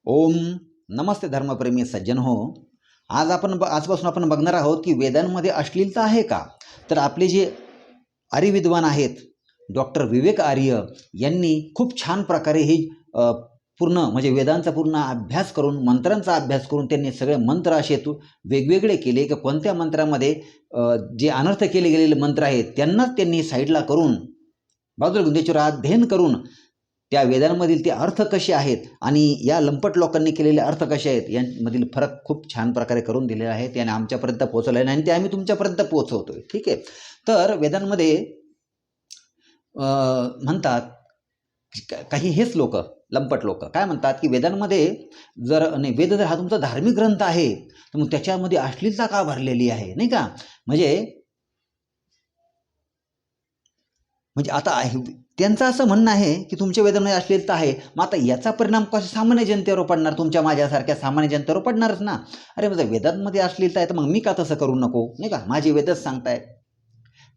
ओम नमस्ते धर्मप्रेमी सज्जन हो. आजपासून आपण बघणार आहोत की वेदांमध्ये अश्लीलता आहे का. तर आपले जे आर्य विद्वान आहेत डॉक्टर विवेक आर्य यांनी खूप छान प्रकारे ही पूर्ण म्हणजे वेदांचा पूर्ण अभ्यास करून मंत्रांचा अभ्यास करून त्यांनी सगळे मंत्र असे वेगवेगळे केले की कोणत्या मंत्रामध्ये जे अनर्थ केले गेलेले मंत्र आहेत त्यांनाच त्यांनी साईडला करून बाजूला घेऊन त्याच्यावर अध्ययन करून त्या वेदांमधील ते अर्थ कसे आहेत आणि या लंपट लोकांनी केलेले अर्थ कसे आहेत यांमधील फरक खूप छान प्रकारे करून दिलेला आहे. त्याने आमच्यापर्यंत पोहोचवलं आहे आणि ते आम्ही तुमच्यापर्यंत पोहोचवतोय. ठीक आहे. तर वेदांमध्ये म्हणतात काही हेच लोक लंपट लोक काय म्हणतात की वेदांमध्ये वेद जर हा तुमचा धार्मिक ग्रंथ आहे तर मग त्याच्यामध्ये अश्लीलता का भरलेली आहे नाही का. म्हणजे आता त्यांचं असं म्हणणं आहे की तुमच्या वेदांमध्ये अश्लीलता आहे. मग आता याचा परिणाम कसा सामान्य जनतेवर पडणार. तुमच्या माझ्यासारख्या सामान्य जनतेवर पडणारच ना. अरे म्हणजे वेदांमध्ये अश्लीलता आहे तर मग मी का तसं करू नको नाही का. माझे वेदच सांगताय.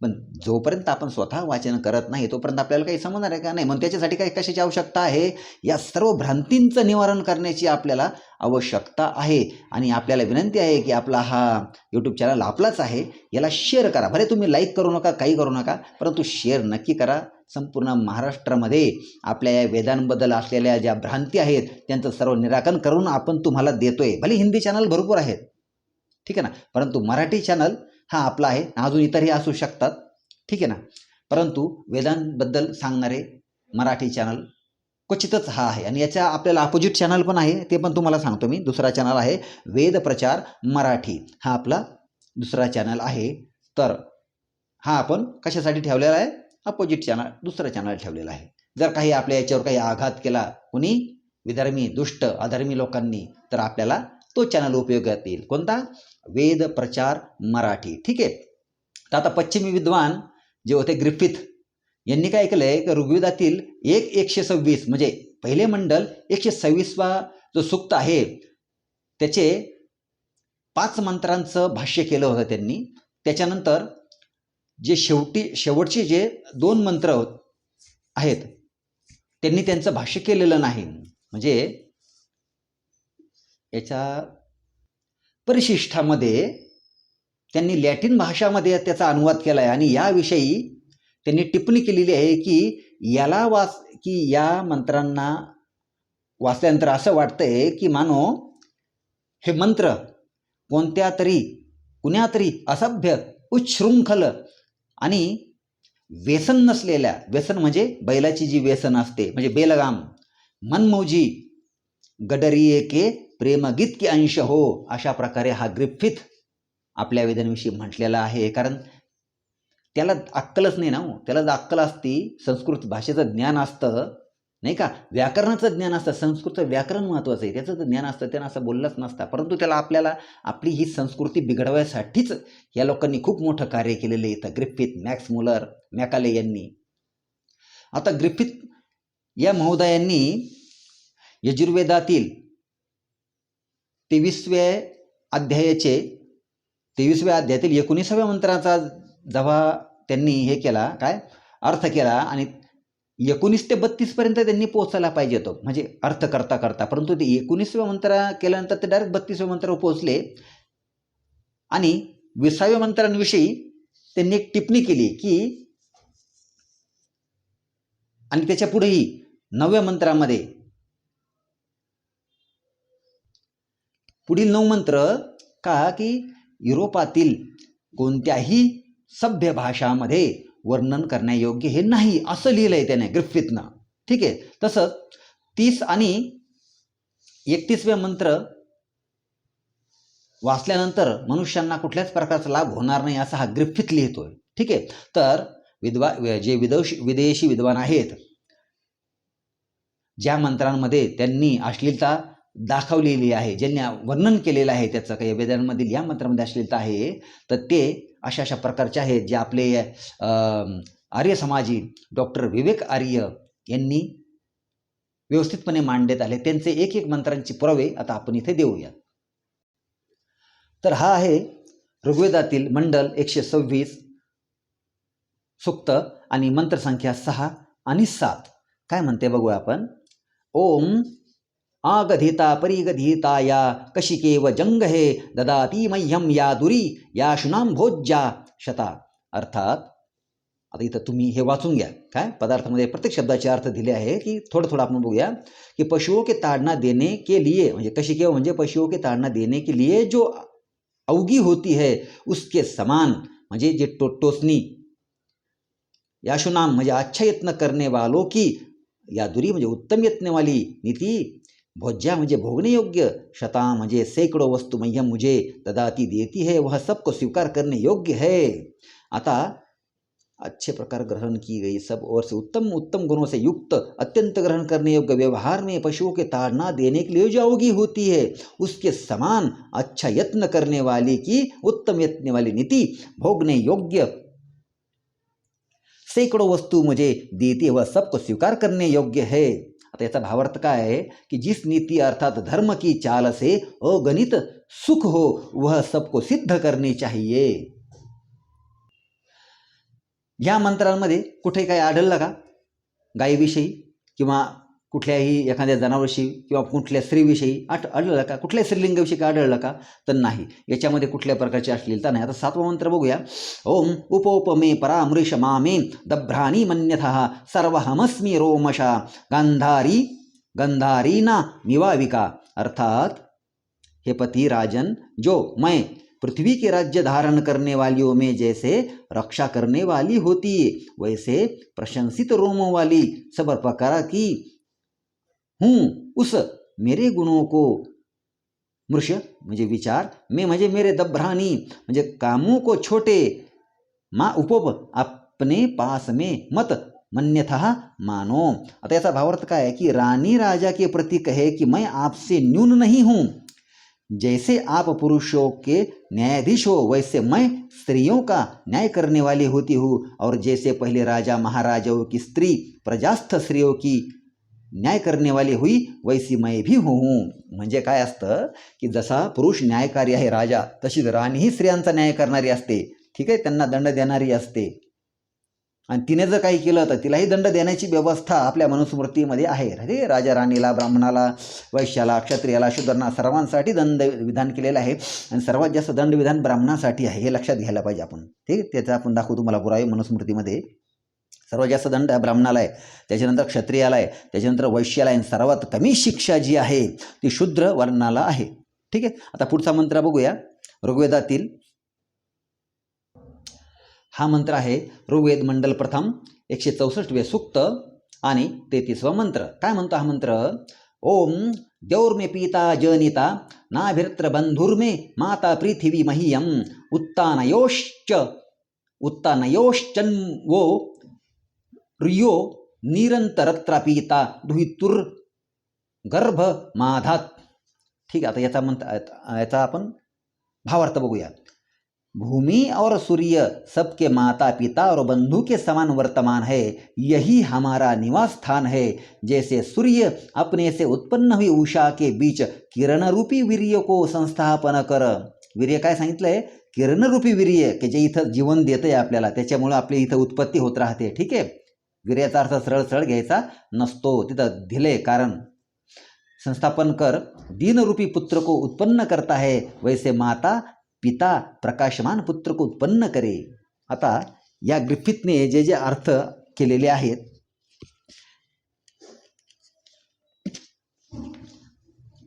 पण जोपर्यंत आपण स्वतः वाचन करत नाही तोपर्यंत आपल्याला काही समजणार आहे का नाही. म्हणून त्याच्यासाठी काही कशाची आवश्यकता आहे. या सर्व भ्रांतींचं निवारण करण्याची आपल्याला आवश्यकता आहे. आणि आपल्याला विनंती आहे की आपला हा यूट्यूब चॅनल आपलाच आहे, याला शेअर करा. भले तुम्ही लाईक करू नका काही करू नका परंतु शेअर नक्की करा. संपूर्ण महाराष्ट्रामध्ये आपल्या या वेदांबद्दल असलेल्या ज्या भ्रांती आहेत त्यांचं सर्व निराकरण करून आपण तुम्हाला देतोय. भले हिंदी चॅनल भरपूर आहेत ठीक आहे ना, परंतु मराठी चॅनल हा आपला आहे. अजून इतरही असू शकतात ठीक आहे ना, परंतु वेदांबद्दल सांगणारे मराठी चॅनल क्वचितच हा आहे. आणि याच्या आपल्याला अपोजिट चॅनल पण आहे, ते पण तुम्हाला सांगतो मी. दुसरा चॅनल आहे वेद प्रचार मराठी, हा आपला दुसरा चॅनल आहे. तर हा आपण कशासाठी ठेवलेला आहे, अपोजिट चॅनल दुसरं चॅनल ठेवलेलं आहे. जर काही आपल्या याच्यावर काही आघात केला कुणी विधर्मी दुष्ट अधर्मी लोकांनी तर आपल्याला तो चॅनल उपयोगात येईल. कोणता, वेद प्रचार मराठी. ठीक आहे. तर आता पश्चिमी विद्वान जे होते ग्रिफिथ यांनी काय केलंय की ऋग्वेदातील 1:126 म्हणजे पहिले मंडल 126वा जो सूक्त आहे त्याचे 5 मंत्रांचं भाष्य केलं होतं त्यांनी. त्याच्यानंतर जे शेवटचे जे 2 मंत्र आहेत त्यांनी त्यांचं भाष्य केलेलं नाही. म्हणजे याच्या परिशिष्टामध्ये त्यांनी लॅटिन भाषामध्ये त्याचा अनुवाद केला आहे आणि याविषयी त्यांनी टिप्पणी केलेली आहे की या मंत्रांना वाचल्यानंतर असं वाटतंय की मानो हे मंत्र कुण्या तरी असभ्य उच्छृंखल आणि व्यसन नसलेल्या, व्यसन म्हणजे बैलाची जी व्यसन असते म्हणजे बेलगाम, मनमौजी गडरिये के प्रेमगीत के अंश हो, अशा प्रकारे हा ग्रिफिथ आपल्या वेदांविषयी म्हटलेला आहे. कारण त्याला अक्कलच नाही ना. त्याला जर अक्कल असती, संस्कृत भाषेचं ज्ञान असतं नाही का, व्याकरणाचं ज्ञान असतं, संस्कृत व्याकरण महत्वाचं आहे, त्याचं ज्ञान असतं, त्यानं असं बोललंच नसतं. परंतु त्याला आपल्याला आपली ही संस्कृती बिघडवायसाठीच या लोकांनी खूप मोठं कार्य केलेलं आहे. ग्रिफिथ, मॅक्स मुलर, मॅकाले यांनी. आता ग्रिफिथ या महोदयांनी यजुर्वेदातील 23व्या अध्यायातील 19व्या मंत्राचा जेव्हा त्यांनी हे केला, काय अर्थ केला आणि 19 ते 32 पर्यंत त्यांनी पोहोचायला पाहिजे होतं म्हणजे अर्थ करता करता, परंतु ते 19व्या मंत्र केल्यानंतर ते डायरेक्ट 32व्या मंत्रावर पोहोचले. आणि 20व्या मंत्रांविषयी त्यांनी एक टिप्पणी केली की, आणि त्याच्या पुढेही 9व्या मंत्रामध्ये पुढील 9 मंत्र का की युरोपातील कोणत्याही सभ्य भाषामध्ये वर्णन करण्यायोग्य हे नाही असं लिहिलंय त्याने ग्रिफिथनं. ठीक आहे. तसंच 30 आणि 31व्या मंत्र वाचल्यानंतर मनुष्यांना कुठल्याच प्रकारचा लाभ होणार नाही असं हा ग्रिफिथ लिहितोय. ठीक आहे. तर जे विदेशी विद्वान आहेत, ज्या मंत्रांमध्ये त्यांनी अश्लीलता दाखवलेली आहे, ज्यांनी वर्णन केलेलं आहे त्याचं काही वेदांमधील या मंत्रामध्ये अश्लीलता आहे, तर ते अशा प्रकारचे आहेत जे आपले आर्य समाजी डॉक्टर विवेक आर्य यांनी व्यवस्थितपणे मांडण्यात आले. त्यांचे एक एक मंत्रांची पुरावे आता आपण इथे देऊया. तर हा आहे ऋग्वेदातील मंडल 126 सूक्त आणि मंत्र संख्या 6 आणि 7. काय म्हणते बघूया आपण. ओम आगधिता परिगधिता या कशिकेव जंगहे ददाती मह्यम या दुरी या शुनाम भोज्या शता. अर्थात आता इथं तुम्ही हे वाचून घ्या. काय पदार्थामध्ये प्रत्येक शब्दाचे अर्थ दिले आहे की थोडं आपण बघूया की पशुओं के ताड़ना देने के लिए म्हणजे कशिकेव म्हणजे पशुओं के ताड़ना देने के लिए जो अवगी होती है उसके समान म्हणजे जे टोचणी, याशुनाम म्हणजे अच्छा यत्न करने वालों की, या दुरी म्हणजे उत्तम यत्न वाली नीति, भोज्या म्हणजे भोगने योग्य, शता म्हणजे सैकड़ों वस्तु मह्यम मुझे ददाती देती है, वह सबको स्वीकार करने योग्य है. आता अच्छे प्रकार ग्रहण की गई सब और से उत्तम उत्तम गुणों से युक्त अत्यंत ग्रहण करने योग्य व्यवहार में पशुओं के ताड़ना देने के लिए जो अवगी होती है उसके समान अच्छा यत्न करने वाली की उत्तम यत्न वाली नीति, भोगने योग्य सैकड़ों वस्तु मुझे देती है, वह सबको स्वीकार करने योग्य है. आता याचा भावार्थ काय आहे की जिस नीति अर्थात धर्म की चाल से अगणित सुख हो वह सबको सिद्ध करनी चाहिए. या मंत्रांमध्ये कुठे काही आढळलं का गायीविषयी किंवा कुठल्याही एखाद्या जनावराविषयी किंवा कुठल्या स्त्रीविषयी आढळलं का? कुठल्याही स्त्रीलिंगाविषयी काय आढळलं का? तर नाही. याच्यामध्ये कुठल्या प्रकारची अश्लीलता नाही. आता 7वा मंत्र बघूया. ओम उपोपमे परामृष मामे दभ्राणी मन्यथः सर्वहमस्मी रोमशा गंधारीना निवाविका. अर्थात हे पति राजन, जो मैं पृथ्वी के राज्य धारण करने वालियों में जैसे रक्षा करने वाली होती वैसे प्रशंसित रोमों वाली सब प्रकार की हूँ, उस मेरे गुणों को मृष म्हणजे विचार, मैं म्हणजे मेरे दभ्राणी म्हणजे कामों को छोटे, माँ उपोप अपने पास में मत मन्यथा मानो. आता याचा भावार्थ काय आहे की रानी राजा के प्रति कहे कि मैं आपसे न्यून नहीं हूँ, जैसे आप पुरुषों के न्यायाधीश हो वैसे मैं स्त्रियों का न्याय करने वाली होती हूँ, और जैसे पहले राजा महाराजाओं की स्त्री प्रजास्थ स्त्रियों की न्याय करने वाली हुई वैसी मैं भी हूँ. म्हणजे काय असतं की जसा पुरुष न्यायकारी आहे राजा, तशीच राणी ही स्त्रियांचा न्याय करणारी असते. ठीक आहे, त्यांना दंड देणारी असते. आणि तिने जर काही केलं तर तिलाही दंड देण्याची व्यवस्था आपल्या मनुस्मृतीमध्ये आहे. अरे राजा राणीला, ब्राह्मणाला, वैश्याला, क्षत्रियाला, शूद्रांना सर्वांसाठी दंड विधान केलेलं आहे. आणि सर्वात जास्त दंड विधान ब्राह्मणासाठी आहे, हे लक्षात घ्यायला पाहिजे आपण. ठीक, त्याचा आपण दाखवू तुम्हाला पुरावे मनुस्मृतीमध्ये. सर्वात जास्त दंड ब्राह्मणाला आहे, त्याच्यानंतर क्षत्रियाला आहे, त्याच्यानंतर वैश्याला आहे, सर्वात कमी शिक्षा जी आहे ती शूद्र वर्णाला आहे. ठीक आहे. आता पुढचा मंत्र बघूया. ऋग्वेदातील हा मंत्र आहे ऋग्वेद मंडल प्रथम 164 सूक्त आणि 33वा मंत्र. काय म्हणतो हा मंत्र? ओम द्यौर्मे पिता जनिता नाभिर्त्र बंधुर्मे माता पृथिवी मह्यम उत्तानयोश्चन्वो रियो निरंतरत्र पिता दुहितुर गर्भ माधात. ठीक आहे. आता याचा आपण भावार्थ बघूया. भूमि और सूर्य सबके माता पिता और बंधु के समान वर्तमान है, यही हमारा निवास स्थान है. जैसे सूर्य अपने से उत्पन्न हुई उषा के बीच किरण रूपी वीर्य को संस्थापन कर. वीर्य काय सांगितलंय? किरण रूपी वीर्य, की जे इथं जीवन देतंय आपल्याला, त्याच्यामुळे आपली इथं उत्पत्ती होत राहते. ठीक आहे. वीर्याचा अर्थ सरळ सरळ घ्यायचा नसतो, तिथं दिले कारण. संस्थापन कर, दीनरूपी पुत्र को उत्पन्न करता है, वैसे माता पिता प्रकाशमान पुत्र को उत्पन्न करे. आता या ग्रिफिथने जे जे अर्थ केलेले आहेत,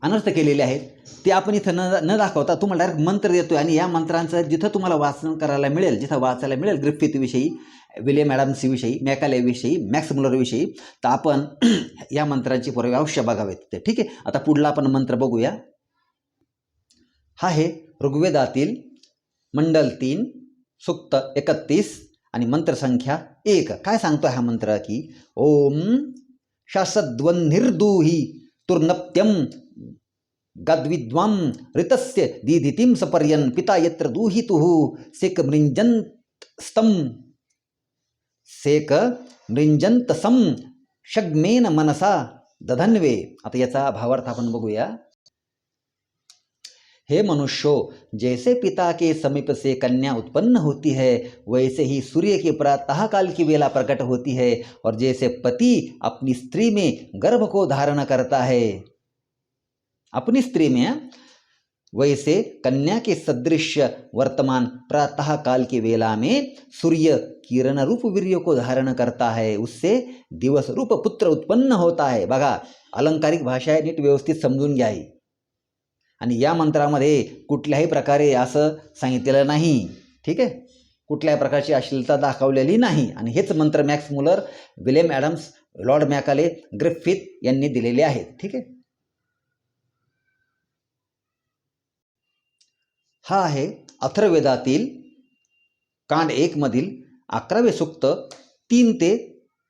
अनर्थ केलेले आहेत, ते आपण इथं न दाखवता तुम्हाला डायरेक्ट मंत्र देतोय. आणि या मंत्रांचं जिथं तुम्हाला वाचन करायला मिळेल, जिथं वाचायला मिळेल ग्रिफिथविषयी, विलियम ॲडम्सविषयी, मॅकॅलेविषयी, मॅक्स मुलरविषयी, तर आपण या मंत्रांची पुरावे अवश्य बघावेत. ठीक आहे. आता पुढला आपण मंत्र बघूया. हा आहे ऋग्वेदातील मंडल 3 सूक्त 31 आणि मंत्र संख्या 1. काय सांगतो हा मंत्र की ओम शासद्वन्निर्दूहि तुर्नप्त्यम गद्विद्वाम ऋतस्य दीधितिम सपर्यन पिता यत्र दूहितुः सेक मृंजन्तसम शग्मेन मनसा दधन्वे. आता याचा भावार्थ आपण बघूया. हे मनुष्यों, जैसे पिता के समीप से कन्या उत्पन्न होती है वैसे ही सूर्य के प्रातः काल की वेला प्रकट होती है, और जैसे पति अपनी स्त्री में गर्भ को धारण करता है अपनी स्त्री में, वैसे कन्या के सदृश वर्तमान प्रातः काल के वेला में सूर्य किरण रूप वीर्य को धारण करता है, उससे दिवस रूप पुत्र उत्पन्न होता है. बघा, अलंकारिक भाषा आहे, नीट व्यवस्थित समजून घ्या. आणि या मंत्रामध्ये कुठल्याही प्रकारे असं सांगितलेलं नाही. ठीक आहे, कुठल्याही प्रकारची अश्लीलता दाखवलेली नाही. आणि हेच मंत्र Max Muller, William Adams, Lord Macaulay, Griffith यांनी दिलेले आहेत. ठीक आहे, हा आहे अथर्ववेदातील कांड 1 मधील 11वे सूक्त. 3 ते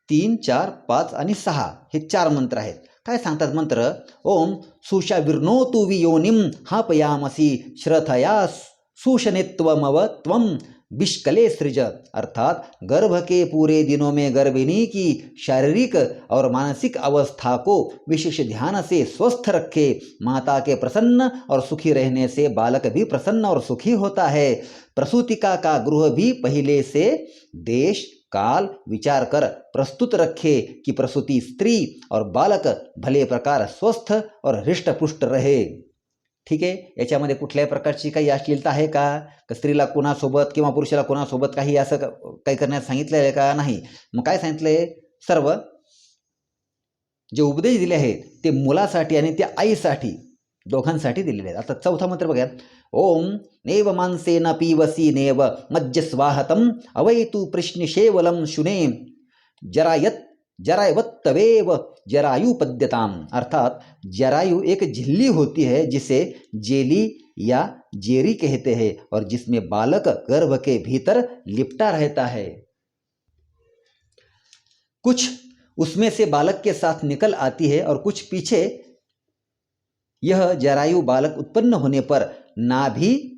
3, 4, 5 आणि 6 हे 4 मंत्र आहेत. काय सांगतात मंत्र? ओम सुषा विर्नोतु वियोनिम हा पयामसी श्रथया सुशनित्वमव त्वम बिष्कले सृज. अर्थात गर्भ के पूरे दिनों में गर्भिणी की शारीरिक और मानसिक अवस्था को विशेष ध्यान से स्वस्थ रखे. माता के प्रसन्न और सुखी रहने से बालक भी प्रसन्न और सुखी होता है. प्रसूतिका का गृह भी पहले से देश काल विचार कर प्रस्तुत रखे कि प्रसूति स्त्री और बालक भले प्रकार स्वस्थ और हृष्टपुष्ट रहे. ठीक आहे, याच्यामध्ये कुठल्याही प्रकारची काही अश्लीलता आहे का? स्त्रीला कोणासोबत किंवा पुरुषाला कोणासोबत काही असं काही करण्यास सांगितलेलं आहे का? नाही. मग काय सांगितलंय? सर्व जे उपदेश दिले आहेत ते मुलासाठी आणि त्या आईसाठी, दोघांसाठी दिलेले आहेत. आता 4था मंत्र बघा. ओम नेव मांसेन पीवसी नेव मज्जस्वाहतम अवैतु प्रश्निशेवलम शुने जरायवत्तवेव जरायु पद्यताम. अर्थात जरायु एक झिल्ली होती है जिसे जेली या जेरी कहते हैं और जिसमें बालक गर्भ के भीतर लिपटा रहता है. कुछ उसमें से बालक के साथ निकल आती है और कुछ पीछे. यह जरायु बालक उत्पन्न होने पर नाभि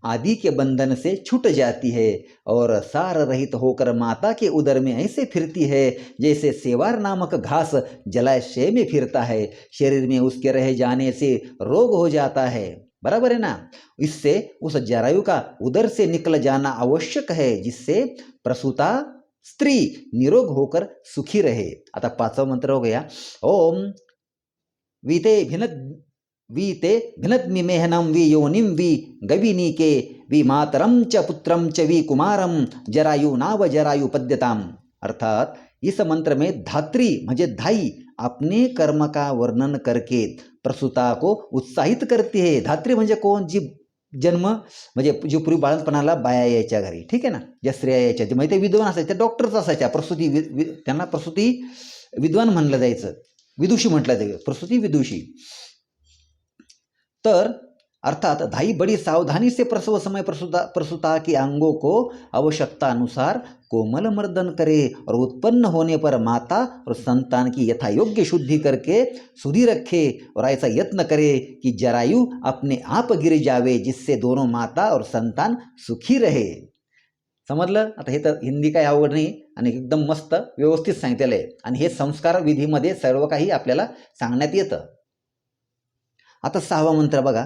आदि के बंधन से छूट जाती है और सार रहित होकर माता के उदर में ऐसे फिरती है जैसे सेवार नामक घास जलाशय में फिरता है. शरीर में उसके रह जाने से रोग हो जाता है. बराबर है ना? इससे उस जरायु का उदर से निकल जाना आवश्यक है जिससे प्रसूता स्त्री निरोग होकर सुखी रहे. आता 5वां मंत्र हो गया. ओम वीते भिनद्मि मेहनम वि योनिम वि गविनी के वि मातरम च पुत्रम च वि कुमारम जरायु नाव जरायु पद्यताम. अर्थात इस मंत्र में धात्री म्हणजे धाई अपने कर्म का वर्णन करके प्रसूता को उत्साहित करती है. धात्री म्हणजे कोण? जी जन्म म्हणजे जी पूर्वी बाळंतपणाला बाया यायच्या घरी. ठीक आहे ना, ज्या स्त्रिया यायच्या, म्हणजे ते विद्वान असायच्या, त्या डॉक्टर्स असायच्या. प्रसूती त्यांना प्रसूती विद्वान म्हणलं जायचं, विदुषी म्हटलं जायचं, प्रसूती विदुषी. तर अर्थात धाई बड़ी सावधानी से प्रसव समय प्रसूता के अंगों को आवश्यकता अनुसार कोमल मर्दन करे और उत्पन्न होने पर माता और संतान की यथा योग्य शुद्धि करके सुधि रखे और ऐसा यत्न करे कि जरायु अपने आप गिर जावे जिससे दोनों माता और संतान सुखी रहे. समजलं? आता हे तर हिंदी काय अवघड नाही आणि एकदम मस्त व्यवस्थित सांगितलेलं आहे आणि हे संस्कार विधीमध्ये सर्व काही आपल्याला सांगण्यात येतं. आता 6वा मंत्र बघा.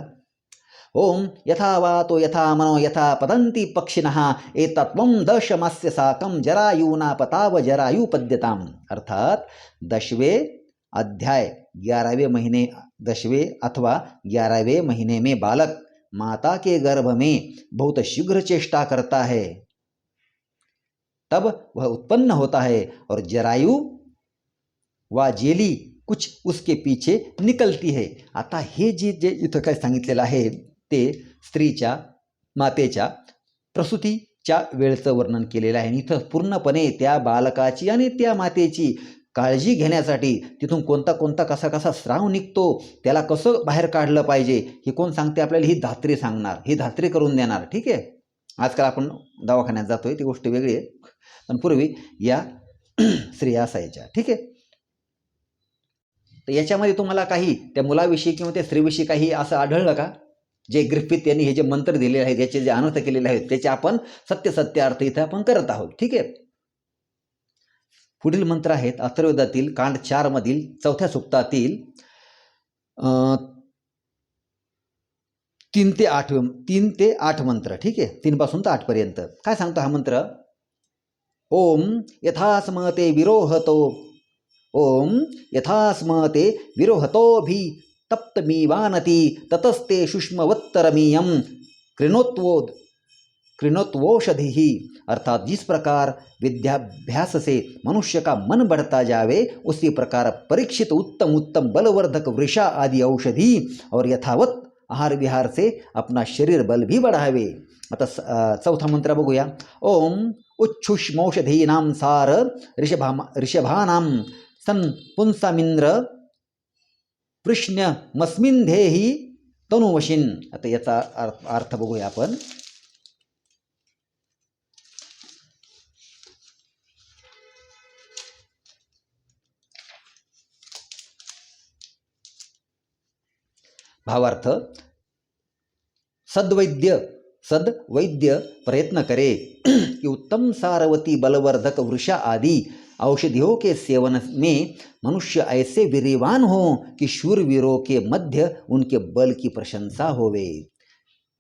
ओम यथा वातो यथा मनो यथा पतंती पक्षिणः एतत्वं दशमास्य साकं जरायुना पताव जरायु पद्यताम. अर्थात 10वें अध्याय 11वें महीने, 10वें अथवा 11वें महीने में बालक माता के गर्भ में बहुत शीघ्र चेष्टा करता है, तब वह उत्पन्न होता है और जरायु व जेली कुछ उसके पीछे निकलती है. आता हे जे इथं काय सांगितलेलं आहे ते स्त्रीच्या, मातेच्या प्रसूतीच्या वेळेचं वर्णन केलेलं आहे. इथं पूर्णपणे त्या बालकाची आणि त्या मातेची काळजी घेण्यासाठी तिथून कोणता कोणता कसा कसा स्राव निघतो, त्याला कसं बाहेर काढलं पाहिजे हे कोण सांगते आपल्याला? ही धात्री सांगणार, ही धात्री करून देणार. ठीक आहे, आजकाल आपण दवाखान्यात जातोय ती गोष्ट वेगळी आहे, पण पूर्वी या स्त्रिया असायच्या. ठीक आहे, तर याच्यामध्ये तुम्हाला काही त्या मुलाविषयी किंवा त्या स्त्रीविषयी काही असं आढळलं का? जे ग्रिफिथ यांनी हे जे मंत्र दिलेले आहेत, याचे जे अनर्थ केलेले आहेत, त्याचे आपण सत्य अर्थ इथे आपण करत आहोत. ठीक आहे, पुढील मंत्र आहेत अथर्ववेदातील कांड 4 मधील 4थ्या सूक्तातील 3 ते 8 मंत्र. ठीक आहे, 3 पासून तर 8 पर्यंत. काय सांगतो हा मंत्र? ओम यथास्मते विरोहतो, ओम यथास्मते विरोहतो भी तप्तमीवानति ततस्ते शुष्मवत्तरमीयम कृणोत्वोषधि ही, अर्थात जिस प्रकार विद्याभ्यास से मनुष्य का मन बढ़ता जावे उसी प्रकार परीक्षित उत्तम उत्तम बलवर्धक वृषा आदि औषधि और यथावत आहार विहार से अपना शरीर बल भी बढ़ावे. आता चौथा मंत्र बघूया. ओम उच्छुष्मौषधीनां सार ऋषभानां सन पुंसामिंद्र कृष्णमस्मिन्धेहि तनुवशिन. आता याचा अर्थ बघूया आपण. भावार्थ, सद्वैद्य प्रयत्न करे कि उत्तम सारवती बलवर्धक वृषा आदि औषधियों के सेवन में मनुष्य ऐसे वीर्यवान हो कि शूरवीरों के मध्य उनके बल की प्रशंसा होवे.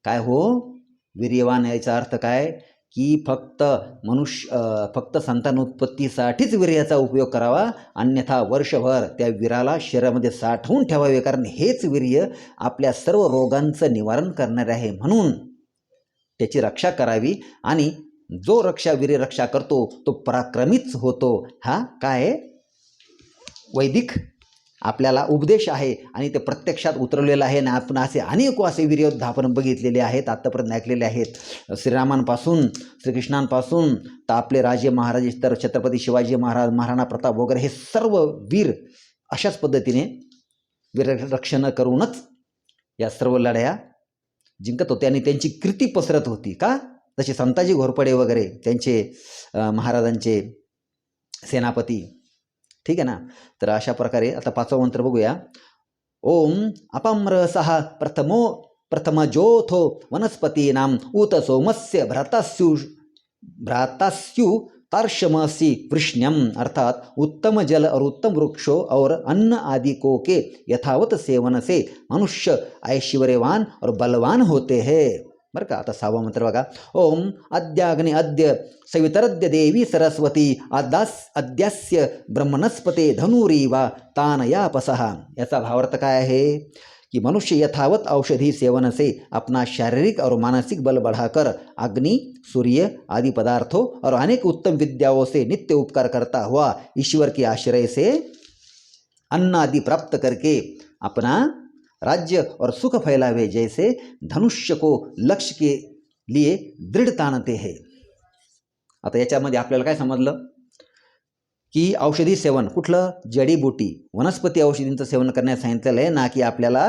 काय हो वीर्यवान याचा अर्थ काय की फक्त संतानोत्पत्तीसाठीच वीर्याचा उपयोग करावा, अन्यथा वर्षभर त्या वीराला शरीरामध्ये साठवून ठेवावे, कारण हेच वीर्य आपल्या सर्व रोगांचं निवारण करणारे आहे. म्हणून त्याची रक्षा करावी आणि जो वीर्य रक्षा करतो तो पराक्रमीच होतो. हा काय वैदिक आपल्याला उपदेश आहे आणि ते प्रत्यक्षात उतरवलेलं आहे. आणि आपण असे वीरयोद्धा आपण बघितलेले आहेत, आत्तापर्यंत ऐकलेले आहेत. श्रीरामांपासून श्रीकृष्णांपासून तर आपले राजे महाराज तर छत्रपती शिवाजी महाराज, महाराणा प्रताप वगैरे हे सर्व वीर अशाच पद्धतीने वीररक्षण करूनच या सर्व लढाया जिंकत होते आणि त्यांची कीर्ती पसरत होती. का? जसे संताजी घोरपडे वगैरे त्यांचे महाराजांचे सेनापती. ठीक आहे ना. तर अशा प्रकारे आता पाचवा मंत्र बघूया. ओम अपम्रसः प्रथमजोथो वनस्पतीनां उत सोमस्य भ्रातास्यु तार्शमसी कृष्ण्यम, अर्थात उत्तम जल और उत्तम वृक्षों और अन्न आदि को के यथावत सेवन से मनुष्य ऐश्वर्यवान और बलवान होते हैं. बरं का. आता सहावा मंत्र बघा. ओम अद्याग्नि अद्य सवितरद्य देवी सरस्वती अद्यास्य ब्रह्मणस्पते धनुरीवा तानयापसः. याचा भावार्थ काय आहे कि मनुष्य यथावत औषधि सेवन से अपना शारीरिक और मानसिक बल बढ़ाकर अग्नि, सूर्य आदि पदार्थों और अनेक उत्तम विद्याओं से नित्य उपकार करता हुआ ईश्वर के आश्रय से अन्न आदि प्राप्त करके अपना राज्य और सुख फैलावे, जैसे धनुष्य को लक्ष्य के लिए दृढ़ ताणते हैं. आता याच्यामध्ये आपल्याला काय समजलं की औषधी सेवन कुठलं, जडीबुटी वनस्पती औषधींचं सेवन करण्यास सांगितलेलं आहे, ना की आपल्याला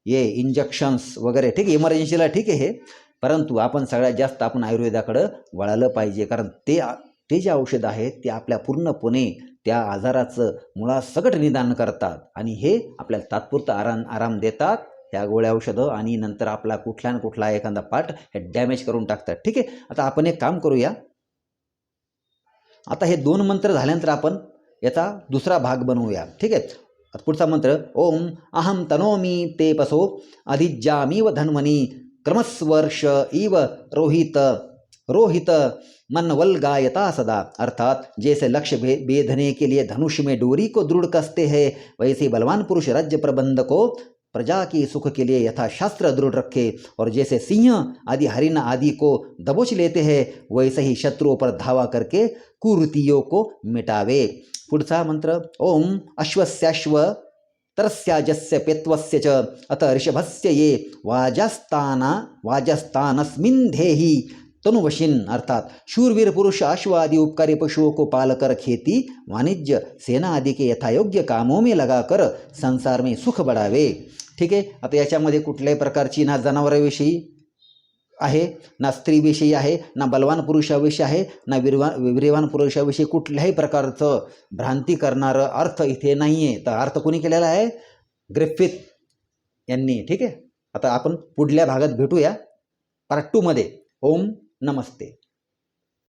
हे इंजेक्शन्स वगैरे. ठीक आहे, इमर्जन्सीला ठीक आहे हे, परंतु आपण सगळ्यात जास्त आपण आयुर्वेदाकडं वळालं पाहिजे, कारण ते जे औषध आहेत ते आपल्या पूर्णपणे त्या आजाराचं मुळासकट निदान करतात आणि हे आपल्याला तात्पुरता आराम देतात ह्या गोळ्या औषधं, आणि नंतर आपला कुठला एखादा पार्ट हे डॅमेज करून टाकतात. ठीक आहे. आता आपण एक काम करूया. आता हे 2 मंत्र झाल्यानंतर आपण याचा दुसरा भाग बनवूया. ठीक आहे. पुढचा मंत्र. ओम अहम तनोमी ते पसो अधिज्यामीव धन्वनी क्रमस्वर्ष इव रोहित मनवल्गायता सदा, अर्थात जैसे लक्ष्य बेधने के लिए धनुष में डोरी को दृढ़ कसते हैं, वैसे बलवान पुरुष राज्य प्रबंध को प्रजा की सुख के लिए यथाशास्त्र दृढ़ रखे, और जैसे सिंह आदि हरिण आदि को दबोच लेते हैं वैसे ही शत्रुओं पर धावा करके कुरीतियों को मिटावे. पुढचा मंत्र. ओम अश्वस्याश्व तरस्याजस्य पेत्वस्य च अथ ऋषभस्य ये वाजस्तानस्मिन्धेहि तनुवशिन, अर्थात शूरवीर पुरुष अश्व आदि उपकारी पशुओं को पालकर खेती, वाणिज्य, सेना आदि के यथायोग्य कामों में लगाकर संसार में सुख बढ़ावे. ठीक आहे. आता याच्यामध्ये कुठल्याही प्रकारची ना जनावराविषयी आहे, ना स्त्रीविषयी आहे, ना बलवान पुरुषाविषयी आहे, ना वीर्यवान पुरुषाविषयी कुठल्याही प्रकारचं भ्रांती करणारं अर्थ इथे नाही आहे. तर अर्थ कोणी केलेला आहे? ग्रिफिथ यांनी. ठीक आहे. आता आपण पुढल्या भागात भेटूया पार्ट 2 मध्ये. ओम नमस्ते.